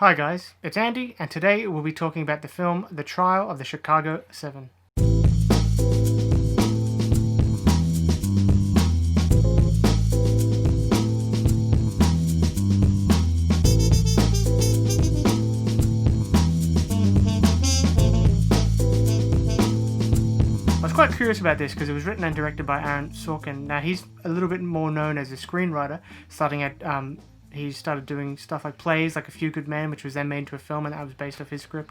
Hi guys, it's Andy, and today we'll be talking about the film The Trial of the Chicago 7. I was quite curious about this because it was written and directed by Aaron Sorkin. Now he's a little bit more known as a screenwriter, he started doing stuff like plays like A Few Good Men, which was then made into a film, and that was based off his script.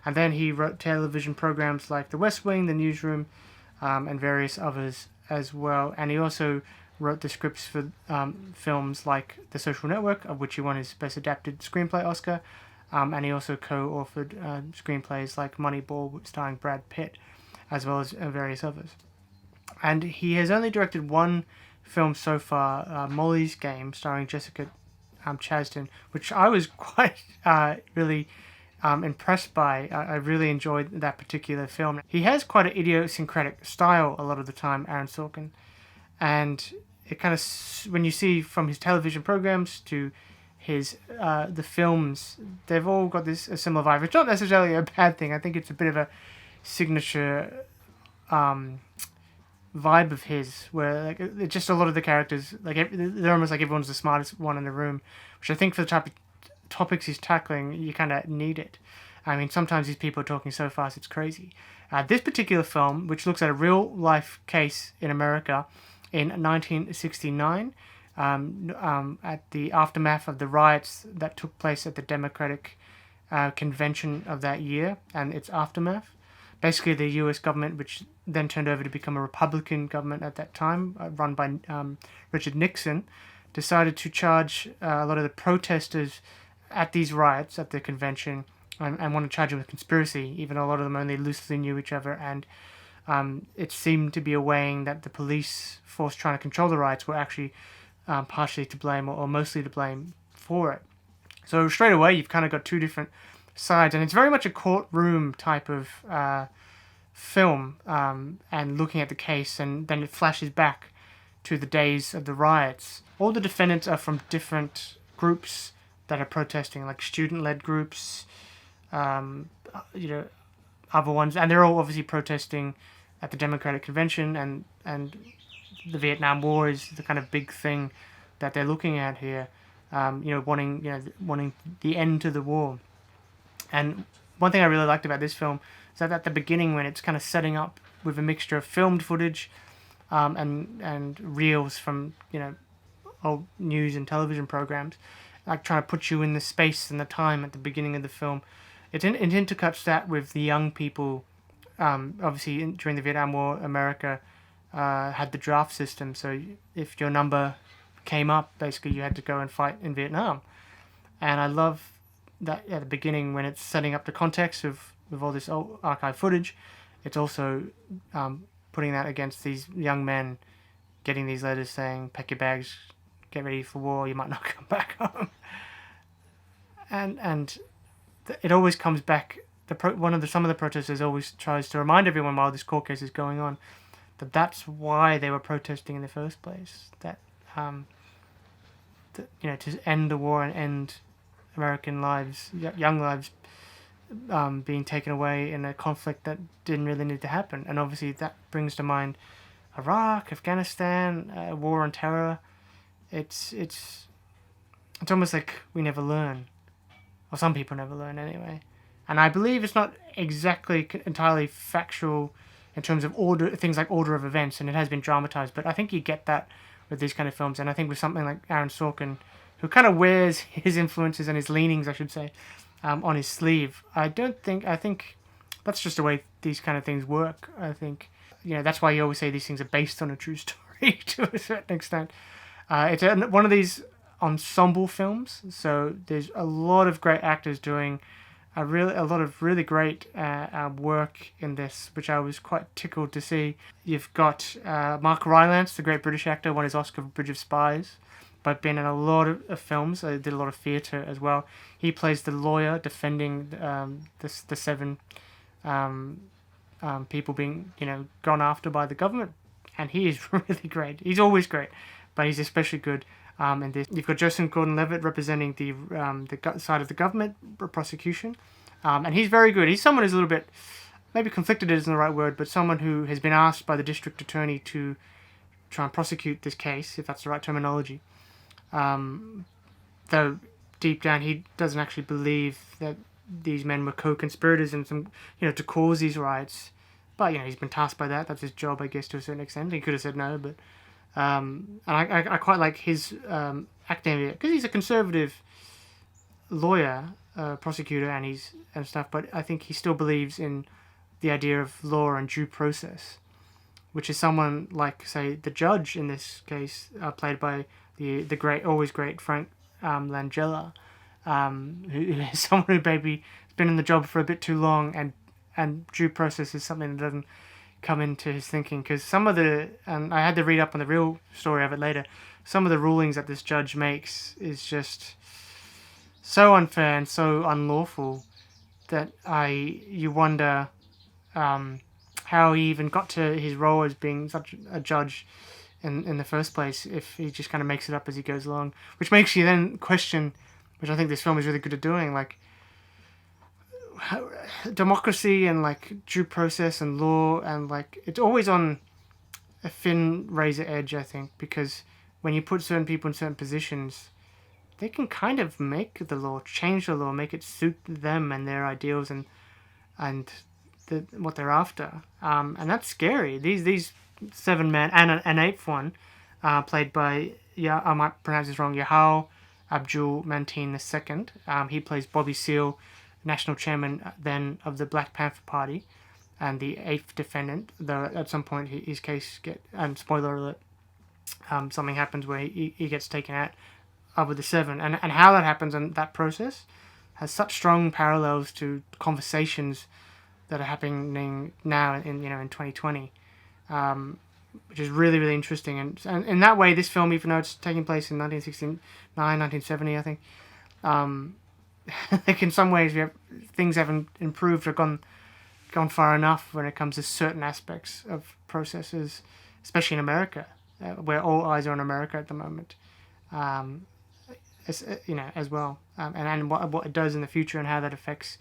And then he wrote television programs like The West Wing, The Newsroom, and various others as well. And he also wrote the scripts for films like The Social Network, of which he won his Best Adapted Screenplay Oscar. And he also co-authored screenplays like Moneyball, starring Brad Pitt, as well as various others. And he has only directed one film so far, Molly's Game, starring Jessica Chastain, which I was quite really impressed by. I really enjoyed that particular film. He has quite an idiosyncratic style a lot of the time, Aaron Sorkin, and it kind of, when you see from his television programs to his the films, they've all got a similar vibe. It's not necessarily a bad thing. I think it's a bit of a signature vibe of his, where like it's just a lot of the characters, like they're almost like everyone's the smartest one in the room, which I think for the type of topics he's tackling, you kind of need it. I mean, sometimes these people are talking so fast it's crazy. This particular film, which looks at a real life case in America in 1969, at the aftermath of the riots that took place at the Democratic convention of that year and its aftermath. Basically, the U.S. government, which then turned over to become a Republican government at that time, run by Richard Nixon, decided to charge a lot of the protesters at these riots at the convention and want to charge them with conspiracy, even though a lot of them only loosely knew each other. And it seemed to be a weighing that the police force trying to control the riots were actually partially to blame or mostly to blame for it. So straight away, you've kind of got two different sides, and it's very much a courtroom type of film, and looking at the case, and then it flashes back to the days of the riots. All the defendants are from different groups that are protesting, like student-led groups, other ones, and they're all obviously protesting at the Democratic Convention, and the Vietnam War is the kind of big thing that they're looking at here, wanting the end to the war. And one thing I really liked about this film is that at the beginning, when it's kind of setting up with a mixture of filmed footage and reels from old news and television programs, like trying to put you in the space and the time at the beginning of the film, it intercuts that with the young people. Obviously, during the Vietnam War, America had the draft system, so if your number came up, basically you had to go and fight in Vietnam. And I love that at the beginning, when it's setting up the context with all this old archive footage, it's also putting that against these young men getting these letters saying, pack your bags, get ready for war, you might not come back home. And it always comes back, some of the protesters always tries to remind everyone while this court case is going on that that's why they were protesting in the first place, that to end the war and end American lives, young lives, being taken away in a conflict that didn't really need to happen. And obviously that brings to mind Iraq, Afghanistan, war on terror. It's almost like we never learn, or some people never learn anyway. And I believe it's not exactly entirely factual in terms of things like order of events, and it has been dramatized, but I think you get that with these kind of films. And I think with something like Aaron Sorkin, who kind of wears his influences and his leanings, I should say, on his sleeve. I think that's just the way these kind of things work. I think, that's why you always say these things are based on a true story to a certain extent. It's one of these ensemble films, so there's a lot of great actors doing a lot of really great work in this, which I was quite tickled to see. You've got Mark Rylance, the great British actor, won his Oscar for Bridge of Spies, but been in a lot of films. Did a lot of theatre as well. He plays the lawyer defending the seven people being gone after by the government, and he is really great. He's always great, but he's especially good And you've got Joseph Gordon-Levitt representing the side of the government prosecution, and he's very good. He's someone who's a little bit, maybe conflicted isn't the right word, but someone who has been asked by the district attorney to try and prosecute this case, if that's the right terminology. Though deep down he doesn't actually believe that these men were co-conspirators and to cause these riots. But he's been tasked by that. That's his job, I guess, to a certain extent. He could have said no, but and I quite like his acting because he's a conservative lawyer, prosecutor, and stuff. But I think he still believes in the idea of law and due process, which is someone like, say, the judge in this case, played by the always great Frank Langella, who is someone who maybe has been in the job for a bit too long, and due process is something that doesn't come into his thinking, because some of and I had to read up on the real story of it later, some of the rulings that this judge makes is just so unfair and so unlawful that you wonder how he even got to his role as being such a judge in the first place, if he just kind of makes it up as he goes along, which makes you then question, which I think this film is really good at doing, like democracy and like due process and law, and like it's always on a thin razor edge, I think, because when you put certain people in certain positions, they can kind of make the law, change the law, make it suit them and their ideals and what they're after, and that's scary. These 7 men and an eighth one, played by I might pronounce this wrong, Yahal Abdul Mateen II. He plays Bobby Seale, national chairman then of the Black Panther Party, and the 8th defendant, though at some point his case and spoiler alert, something happens where he gets taken out with the 7, and how that happens and that process has such strong parallels to conversations that are happening now in 2020, which is really, really interesting, and in that way this film, even though it's taking place in 1969, 1970, I think, like in some ways things haven't improved or gone far enough when it comes to certain aspects of processes, especially in America, where all eyes are on America at the moment, as well, and what it does in the future and how that affects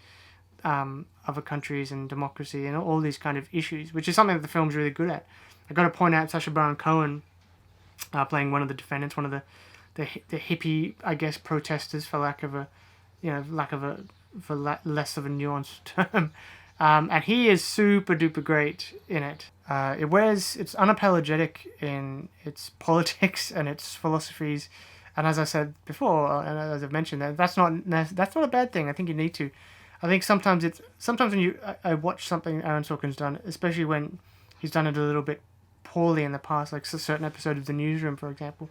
other countries and democracy and all these kind of issues, which is something that the film's really good at. I got to point out Sacha Baron Cohen playing one of the defendants, one of the hippie, I guess, protesters, for less of a nuanced term, and he is super duper great in it. It's unapologetic in its politics and its philosophies, and as I said before, and as I've mentioned, that's not a bad thing. I think you need to. I think sometimes when I watch something Aaron Sorkin's done, especially when he's done it a little bit poorly in the past, like a certain episode of The Newsroom, for example,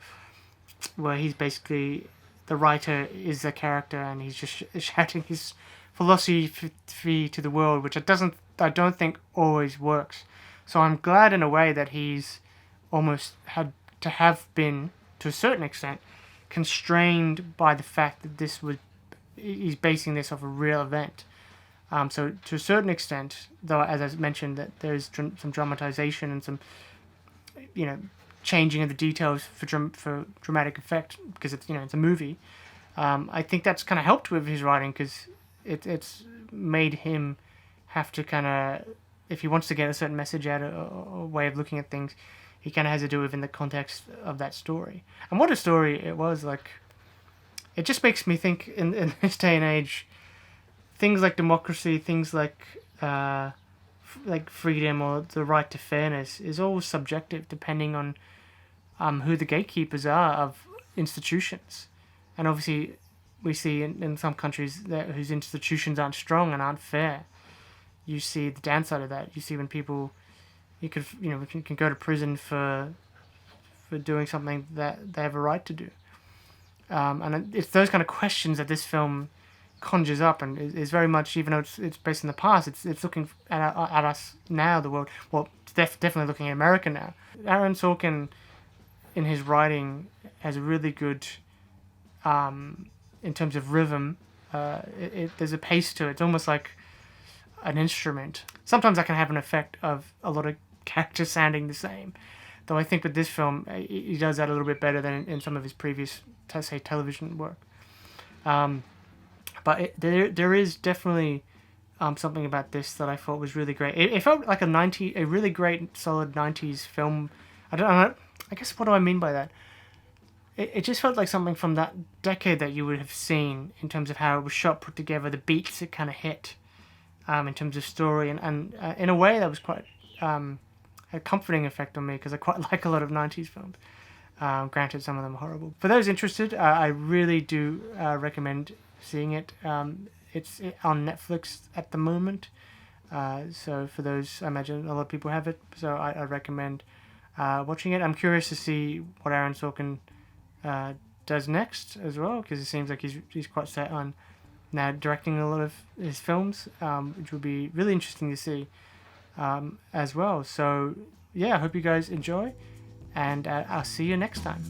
where he's basically, the writer is the character and he's just shouting his philosophy to the world, which I don't think always works. So I'm glad in a way that he's almost had to have been, to a certain extent, constrained by the fact that he's basing this off a real event. So to a certain extent, though, as I mentioned, that there's some dramatization and some, changing of the details for dramatic effect, because it's a movie. I think that's kind of helped with his writing, because it's made him have to kind of, if he wants to get a certain message out or way of looking at things, he kind of has to do it within the context of that story. And what a story it was! Like, it just makes me think in this day and age, things like democracy, things like freedom or the right to fairness is all subjective depending on who the gatekeepers are of institutions. And obviously we see in some countries whose institutions aren't strong and aren't fair. You see the downside of that. You see when people can go to prison for doing something that they have a right to do. And it's those kind of questions that this film conjures up, and is very much, even though it's based in the past, it's looking at us now, the world. Well, it's definitely looking at America now. Aaron Sorkin, in his writing, has a really good, in terms of rhythm, there's a pace to it. It's almost like an instrument. Sometimes that can have an effect of a lot of characters sounding the same, Though I think with this film, he does that a little bit better than in some of his previous, say, television work. But there is definitely something about this that I thought was really great. It felt like a really great, solid 90s film. I don't know. I guess what do I mean by that? It just felt like something from that decade that you would have seen in terms of how it was shot, put together, the beats it kind of hit, in terms of story, and in a way that was quite a comforting effect on me because I quite like a lot of 90s films. Granted, some of them are horrible. For those interested, I really do recommend seeing it. It's on Netflix at the moment. So for those, I imagine a lot of people have it. So I recommend watching it. I'm curious to see what Aaron Sorkin does next as well, because it seems like he's quite set on now directing a lot of his films, which will be really interesting to see as well. So yeah, I hope you guys enjoy, and I'll see you next time.